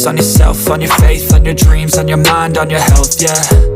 focus on yourself, on your faith, on your dreams, on your mind, on your health, yeah.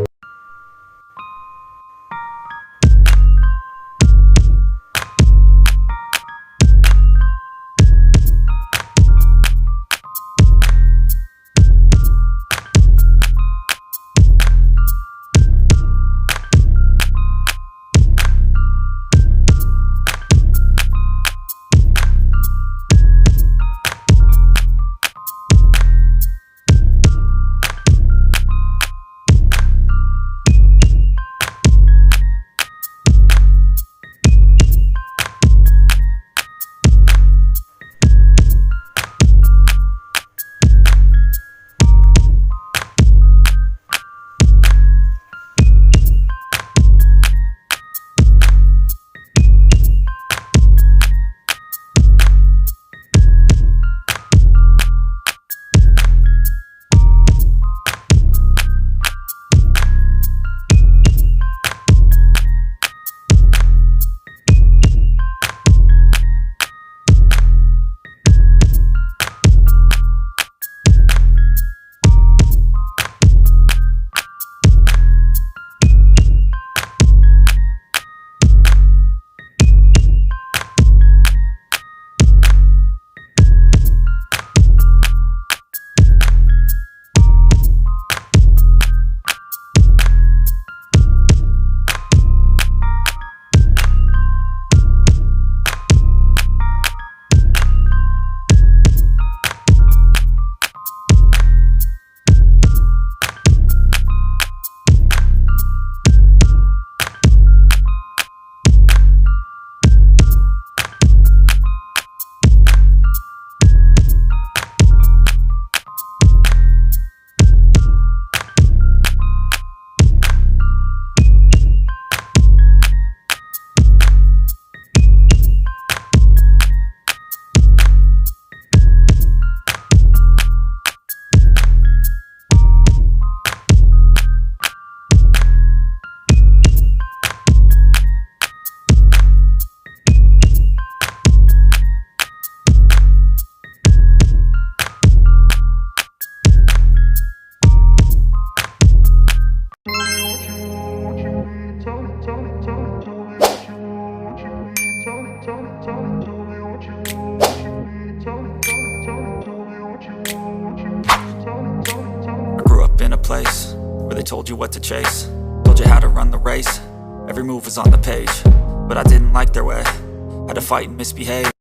Place where they told you what to chase, told you how to run the race. Every move was on the page, but I didn't like their way. Had to fight and misbehave.